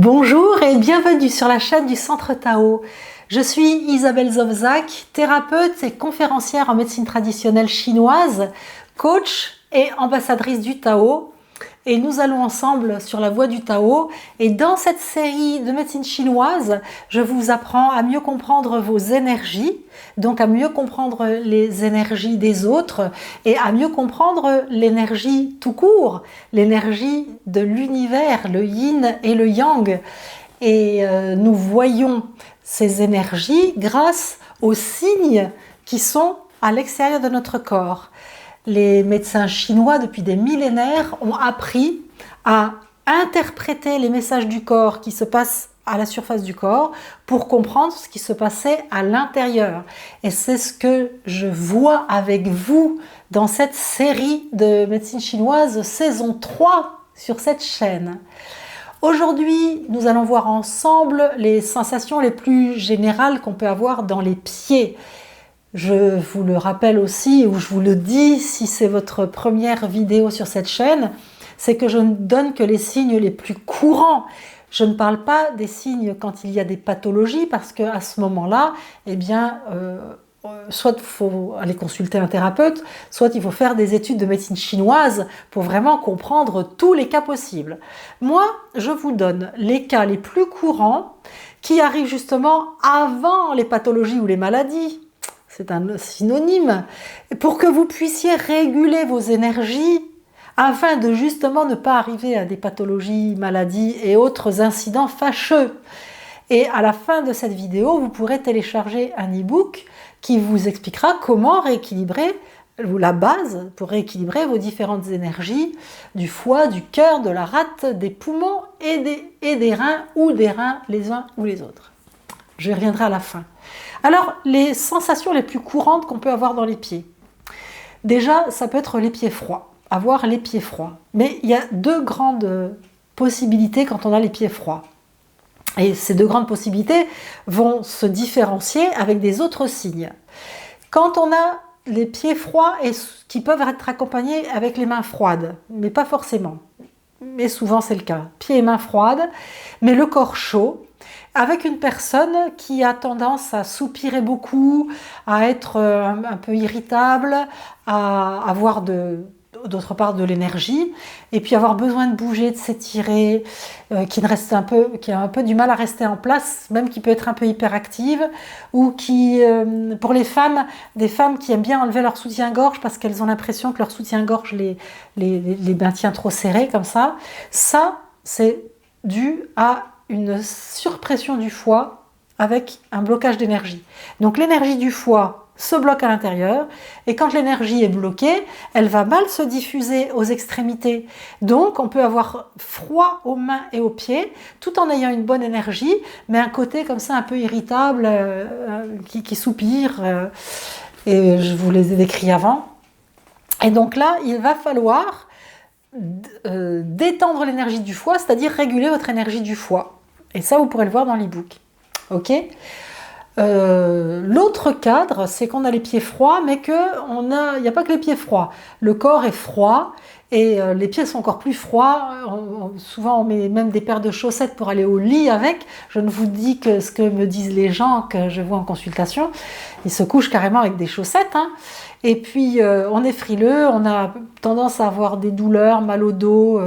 Bonjour et bienvenue sur la chaîne du Centre Tao. Je suis Isabelle Zovzak, thérapeute et conférencière en médecine traditionnelle chinoise, coach et ambassadrice du Tao. Et nous allons ensemble sur la voie du Tao. Et dans cette série de médecine chinoise, je vous apprends à mieux comprendre vos énergies, donc à mieux comprendre les énergies des autres et à mieux comprendre l'énergie tout court, l'énergie de l'univers, le yin et le yang. Et nous voyons ces énergies grâce aux signes qui sont à l'extérieur de notre corps. Les médecins chinois, depuis des millénaires, ont appris à interpréter les messages du corps qui se passent à la surface du corps pour comprendre ce qui se passait à l'intérieur. Et c'est ce que je vois avec vous dans cette série de médecine chinoise saison 3 sur cette chaîne. Aujourd'hui, nous allons voir ensemble les sensations les plus générales qu'on peut avoir dans les pieds. Je vous le rappelle aussi, ou je vous le dis si c'est votre première vidéo sur cette chaîne, c'est que je ne donne que les signes les plus courants. Je ne parle pas des signes quand il y a des pathologies, parce qu'à ce moment-là, eh bien, soit il faut aller consulter un thérapeute, soit il faut faire des études de médecine chinoise pour vraiment comprendre tous les cas possibles. Moi, je vous donne les cas les plus courants qui arrivent justement avant les pathologies ou les maladies. C'est un synonyme, pour que vous puissiez réguler vos énergies afin de justement ne pas arriver à des pathologies, maladies et autres incidents fâcheux. Et à la fin de cette vidéo, vous pourrez télécharger un e-book qui vous expliquera comment rééquilibrer, ou la base pour rééquilibrer vos différentes énergies du foie, du cœur, de la rate, des poumons et des reins, ou des reins les uns ou les autres. Je y reviendrai à la fin. Alors, les sensations les plus courantes qu'on peut avoir dans les pieds. Déjà, ça peut être les pieds froids, avoir les pieds froids. Mais il y a deux grandes possibilités quand on a les pieds froids. Et ces deux grandes possibilités vont se différencier avec des autres signes. Quand on a les pieds froids et qui peuvent être accompagnés avec les mains froides, mais pas forcément. Mais souvent c'est le cas. Pieds et mains froides, mais le corps chaud, avec une personne qui a tendance à soupirer beaucoup, à être un peu irritable, à avoir d'autre part de l'énergie, et puis avoir besoin de bouger, de s'étirer, qui a un peu du mal à rester en place, même qui peut être un peu hyperactive, ou qui, pour les femmes, des femmes qui aiment bien enlever leur soutien-gorge parce qu'elles ont l'impression que leur soutien-gorge les maintient trop serrés comme ça. Ça, c'est dû à une surpression du foie avec un blocage d'énergie. Donc l'énergie du foie se bloque à l'intérieur, et quand l'énergie est bloquée, elle va mal se diffuser aux extrémités. Donc on peut avoir froid aux mains et aux pieds, tout en ayant une bonne énergie, mais un côté comme ça un peu irritable, qui soupire, et je vous les ai décrits avant. Et donc là, il va falloir détendre l'énergie du foie, c'est-à-dire réguler votre énergie du foie. Et ça, vous pourrez le voir dans l'e-book. Ok ? L'autre cadre, c'est qu'on a les pieds froids, mais il n'y a pas que les pieds froids. Le corps est froid et les pieds sont encore plus froids. Souvent, on met même des paires de chaussettes pour aller au lit avec. Je ne vous dis que ce que me disent les gens que je vois en consultation. Ils se couchent carrément avec des chaussettes, hein. Et puis, on est frileux, on a tendance à avoir des douleurs, mal au dos,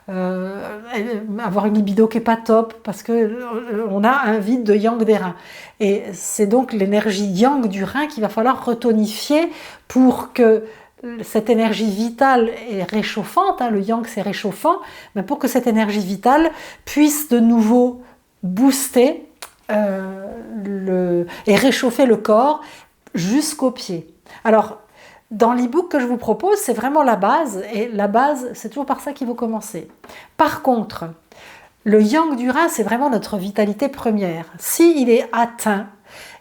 avoir une libido qui n'est pas top parce qu'on a un vide de yang des reins. Et c'est donc l'énergie yang du rein qu'il va falloir retonifier pour que cette énergie vitale et réchauffante, hein, le yang c'est réchauffant, mais pour que cette énergie vitale puisse de nouveau booster et réchauffer le corps jusqu'aux pieds. Alors, dans l'e-book que je vous propose, c'est vraiment la base, et la base, c'est toujours par ça qu'il faut commencer. Par contre, le yang du rein, c'est vraiment notre vitalité première. S'il est atteint,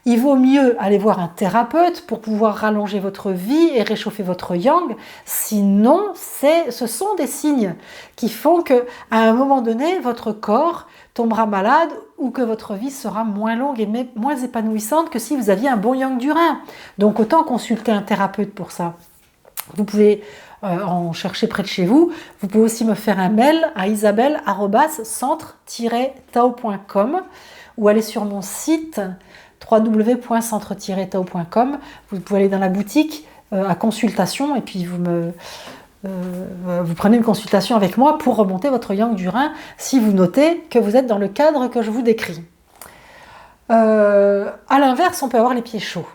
il vaut mieux aller voir un thérapeute pour pouvoir rallonger votre vie et réchauffer votre yang. Sinon, ce sont des signes qui font qu'à un moment donné, votre corps tombera malade ou que votre vie sera moins longue et moins épanouissante que si vous aviez un bon yang du rein. Donc autant consulter un thérapeute pour ça. Vous pouvez en chercher près de chez vous. Vous pouvez aussi me faire un mail à isabelle@centre-tao.com ou aller sur mon site www.centre-tao.com. Vous pouvez aller dans la boutique à consultation et puis vous prenez une consultation avec moi pour remonter votre yang du rein si vous notez que vous êtes dans le cadre que je vous décris. À l'inverse, on peut avoir les pieds chauds.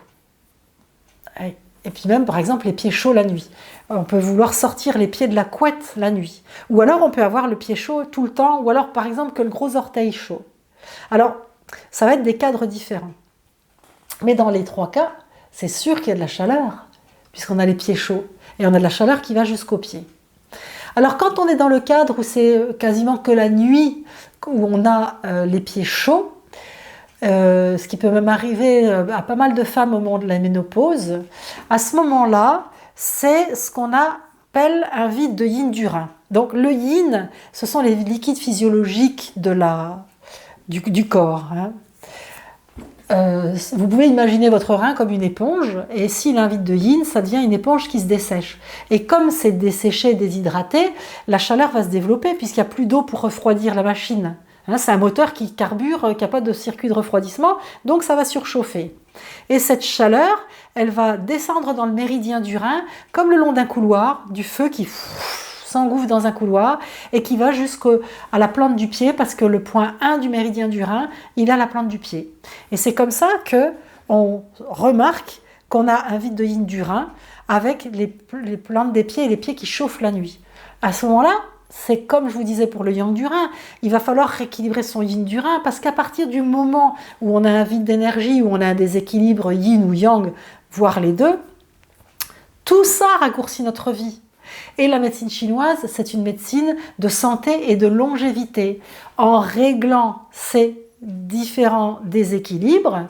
Et puis même, par exemple, les pieds chauds la nuit. On peut vouloir sortir les pieds de la couette la nuit. Ou alors, on peut avoir le pied chaud tout le temps. Ou alors, par exemple, que le gros orteil chaud. Alors, ça va être des cadres différents. Mais dans les 3 cas, c'est sûr qu'il y a de la chaleur, puisqu'on a les pieds chauds. Et on a de la chaleur qui va jusqu'aux pieds. Alors, quand on est dans le cadre où c'est quasiment que la nuit, où on a les pieds chauds, ce qui peut même arriver à pas mal de femmes au moment de la ménopause, à ce moment-là, c'est ce qu'on appelle un vide de yin du rein. Donc le yin, ce sont les liquides physiologiques du corps. Vous pouvez imaginer votre rein comme une éponge, et s'il a un vide de yin, ça devient une éponge qui se dessèche. Et comme c'est desséché, déshydraté, la chaleur va se développer puisqu'il n'y a plus d'eau pour refroidir la machine. C'est un moteur qui carbure, qui n'a pas de circuit de refroidissement, donc ça va surchauffer. Et cette chaleur, elle va descendre dans le méridien du rein, comme le long d'un couloir, du feu qui s'engouffre dans un couloir et qui va jusqu'à la plante du pied, parce que le point 1 du méridien du rein, il a la plante du pied. Et c'est comme ça qu'on remarque qu'on a un vide de yin du rein avec les plantes des pieds et les pieds qui chauffent la nuit. À ce moment-là, c'est comme je vous disais pour le yang du rein, il va falloir rééquilibrer son yin du rein, parce qu'à partir du moment où on a un vide d'énergie, où on a un déséquilibre yin ou yang, voire les deux, tout ça raccourcit notre vie. Et la médecine chinoise, c'est une médecine de santé et de longévité. En réglant ces différents déséquilibres,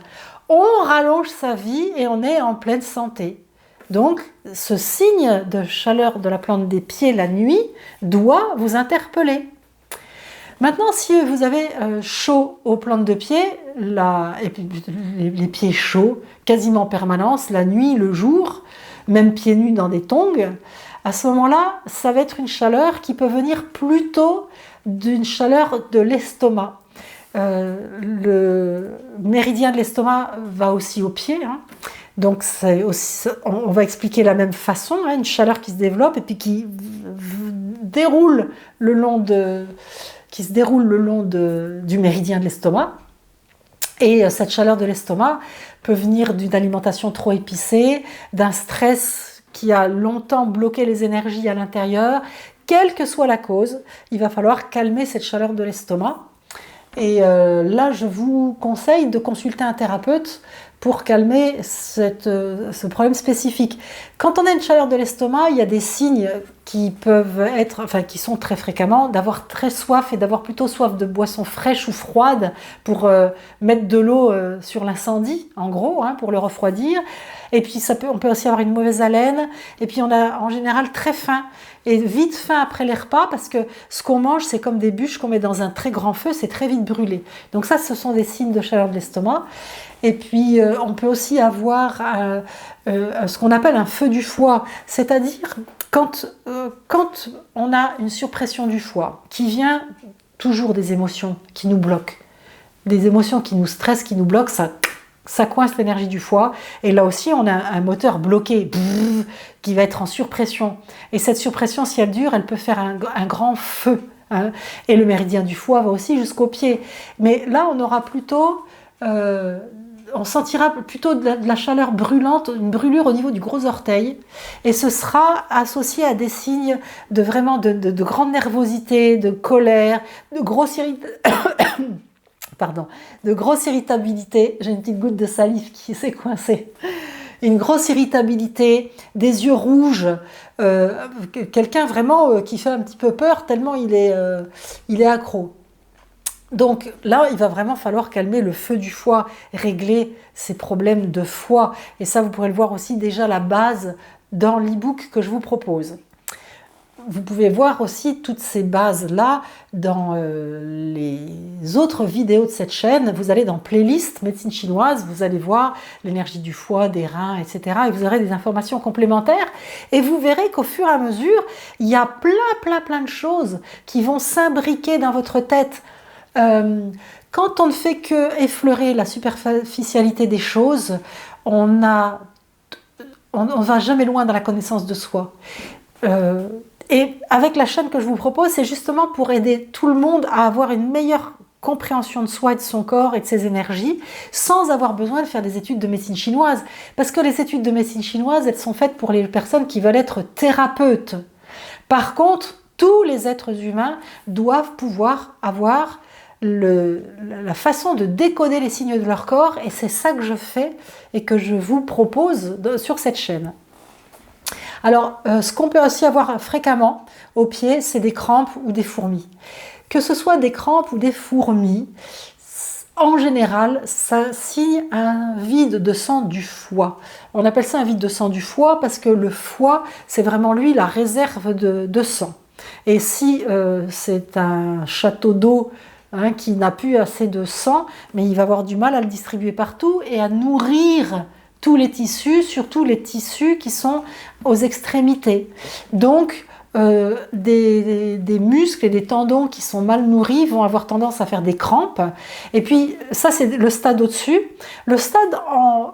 on rallonge sa vie et on est en pleine santé. Donc, ce signe de chaleur de la plante des pieds la nuit doit vous interpeller. Maintenant, si vous avez chaud aux plantes de pied, et puis les pieds chauds, quasiment en permanence, la nuit, le jour, même pieds nus dans des tongs, à ce moment-là, ça va être une chaleur qui peut venir plutôt d'une chaleur de l'estomac. Le méridien de l'estomac va aussi au pied, donc on va expliquer la même façon, une chaleur qui se développe et puis qui déroule le long du méridien de l'estomac. Et cette chaleur de l'estomac peut venir d'une alimentation trop épicée, d'un stress qui a longtemps bloqué les énergies à l'intérieur. Quelle que soit la cause, il va falloir calmer cette chaleur de l'estomac. Et là, je vous conseille de consulter un thérapeute pour calmer ce problème spécifique. Quand on a une chaleur de l'estomac, il y a des signes qui sont très fréquemment d'avoir très soif et d'avoir plutôt soif de boissons fraîches ou froides pour mettre de l'eau sur l'incendie, en gros, pour le refroidir. Et puis on peut aussi avoir une mauvaise haleine. Et puis on a en général très faim. Et vite faim après les repas, parce que ce qu'on mange, c'est comme des bûches qu'on met dans un très grand feu, c'est très vite brûlé. Donc ça, ce sont des signes de chaleur de l'estomac. Et puis on peut aussi avoir ce qu'on appelle un feu du foie, c'est-à-dire quand on a une surpression du foie, qui vient toujours des émotions qui nous bloquent, des émotions qui nous stressent, qui nous bloquent, ça coince l'énergie du foie. Et là aussi, on a un moteur bloqué qui va être en surpression. Et cette surpression, si elle dure, elle peut faire un grand feu. Et le méridien du foie va aussi jusqu'au pied. Mais là, on aura plutôt... on sentira plutôt de la chaleur brûlante, une brûlure au niveau du gros orteil. Et ce sera associé à des signes de grande nervosité, de colère, de grosse irritabilité. J'ai une petite goutte de salive qui s'est coincée. Une grosse irritabilité, des yeux rouges, quelqu'un vraiment qui fait un petit peu peur tellement il est accro. Donc là, il va vraiment falloir calmer le feu du foie, régler ces problèmes de foie. Et ça, vous pourrez le voir aussi déjà à la base dans l'e-book que je vous propose. vous pouvez voir aussi toutes ces bases-là dans les autres vidéos de cette chaîne. Vous allez dans playlist médecine chinoise, vous allez voir l'énergie du foie, des reins, etc. Et vous aurez des informations complémentaires. Et vous verrez qu'au fur et à mesure, il y a plein de choses qui vont s'imbriquer dans votre tête. Quand on ne fait que effleurer la superficialité des choses, on ne va jamais loin dans la connaissance de soi. Et avec la chaîne que je vous propose, c'est justement pour aider tout le monde à avoir une meilleure compréhension de soi et de son corps et de ses énergies, sans avoir besoin de faire des études de médecine chinoise. Parce que les études de médecine chinoise, elles sont faites pour les personnes qui veulent être thérapeutes. Par contre, tous les êtres humains doivent pouvoir avoir la façon de décoder les signes de leur corps, et c'est ça que je fais et que je vous propose sur cette chaîne. Alors, ce qu'on peut aussi avoir fréquemment au pied, c'est des crampes ou des fourmis. Que ce soit des crampes ou des fourmis, en général, ça signe un vide de sang du foie. On appelle ça un vide de sang du foie parce que le foie, c'est vraiment lui la réserve de sang. Et si c'est un château d'eau qui n'a plus assez de sang, mais il va avoir du mal à le distribuer partout et à nourrir tous les tissus, surtout les tissus qui sont aux extrémités. Donc, des muscles et des tendons qui sont mal nourris vont avoir tendance à faire des crampes. Et puis, ça, c'est le stade au-dessus. Le stade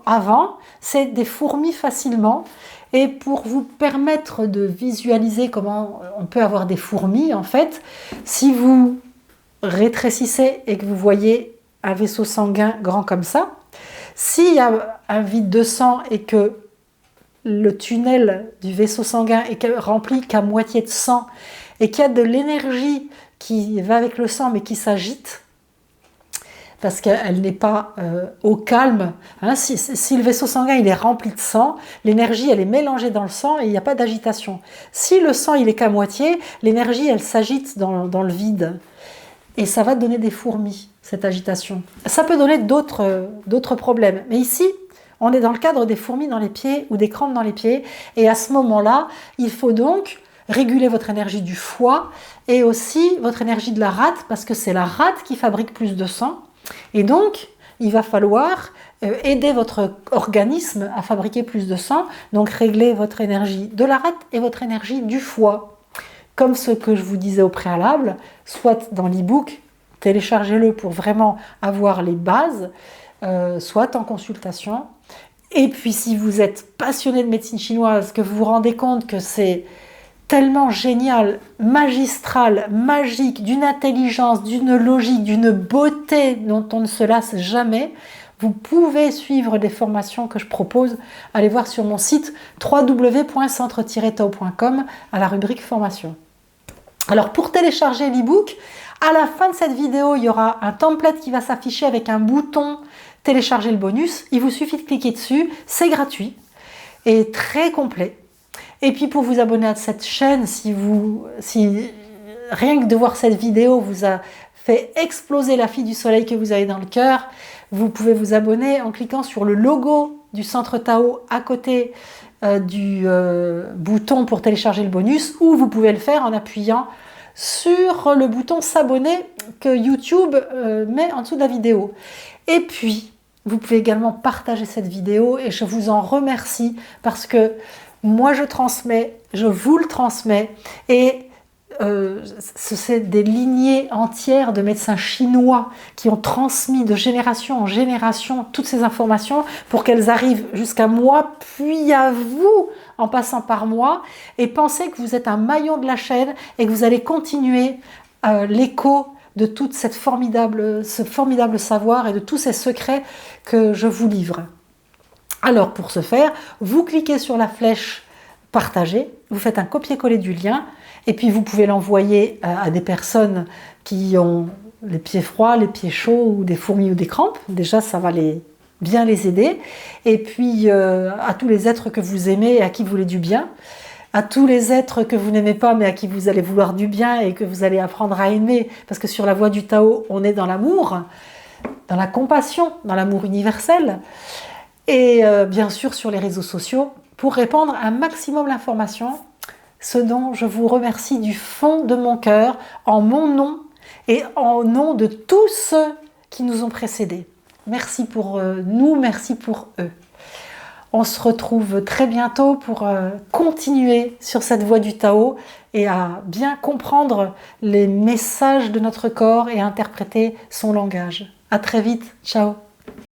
avant, c'est des fourmis facilement. Et pour vous permettre de visualiser comment on peut avoir des fourmis, en fait, si vous rétrécissez et que vous voyez un vaisseau sanguin grand comme ça, s'il y a un vide de sang et que le tunnel du vaisseau sanguin est rempli qu'à moitié de sang et qu'il y a de l'énergie qui va avec le sang mais qui s'agite, parce qu'elle n'est pas au calme. Si le vaisseau sanguin il est rempli de sang, l'énergie elle est mélangée dans le sang et il n'y a pas d'agitation. Si le sang il est qu'à moitié, l'énergie elle s'agite dans le vide. Et ça va donner des fourmis, cette agitation. Ça peut donner d'autres problèmes. Mais ici, on est dans le cadre des fourmis dans les pieds ou des crampes dans les pieds. Et à ce moment-là, il faut donc réguler votre énergie du foie et aussi votre énergie de la rate, parce que c'est la rate qui fabrique plus de sang. Et donc, il va falloir aider votre organisme à fabriquer plus de sang. Donc, régler votre énergie de la rate et votre énergie du foie. Comme ce que je vous disais au préalable, soit dans l'e-book, téléchargez-le pour vraiment avoir les bases, soit en consultation. Et puis si vous êtes passionné de médecine chinoise, que vous vous rendez compte que c'est tellement génial, magistral, magique, d'une intelligence, d'une logique, d'une beauté dont on ne se lasse jamais, vous pouvez suivre des formations que je propose. Allez voir sur mon site www.centre-tao.com à la rubrique formation. Alors pour télécharger l'e-book, à la fin de cette vidéo, il y aura un template qui va s'afficher avec un bouton télécharger le bonus. Il vous suffit de cliquer dessus, c'est gratuit et très complet. Et puis pour vous abonner à cette chaîne, si rien que de voir cette vidéo vous a fait exploser la fille du soleil que vous avez dans le cœur, vous pouvez vous abonner en cliquant sur le logo du Centre Tao à côté du bouton pour télécharger le bonus, ou vous pouvez le faire en appuyant sur le bouton s'abonner que YouTube met en dessous de la vidéo. Et puis, vous pouvez également partager cette vidéo et je vous en remercie parce que moi je transmets, je vous le transmets et c'est des lignées entières de médecins chinois qui ont transmis de génération en génération toutes ces informations pour qu'elles arrivent jusqu'à moi, puis à vous en passant par moi. Et pensez que vous êtes un maillon de la chaîne et que vous allez continuer l'écho de tout ce formidable savoir et de tous ces secrets que je vous livre. Alors pour ce faire, vous cliquez sur la flèche partager, vous faites un copier-coller du lien et puis vous pouvez l'envoyer à des personnes qui ont les pieds froids, les pieds chauds ou des fourmis ou des crampes. Déjà ça va bien les aider. Et puis à tous les êtres que vous aimez et à qui vous voulez du bien. À tous les êtres que vous n'aimez pas mais à qui vous allez vouloir du bien et que vous allez apprendre à aimer, parce que sur la voie du Tao, on est dans l'amour, dans la compassion, dans l'amour universel, et bien sûr sur les réseaux sociaux, pour répandre un maximum d'informations ce dont je vous remercie du fond de mon cœur, en mon nom et en nom de tous ceux qui nous ont précédés. Merci pour nous, merci pour eux. On se retrouve très bientôt pour continuer sur cette voie du Tao et à bien comprendre les messages de notre corps et interpréter son langage. À très vite, ciao.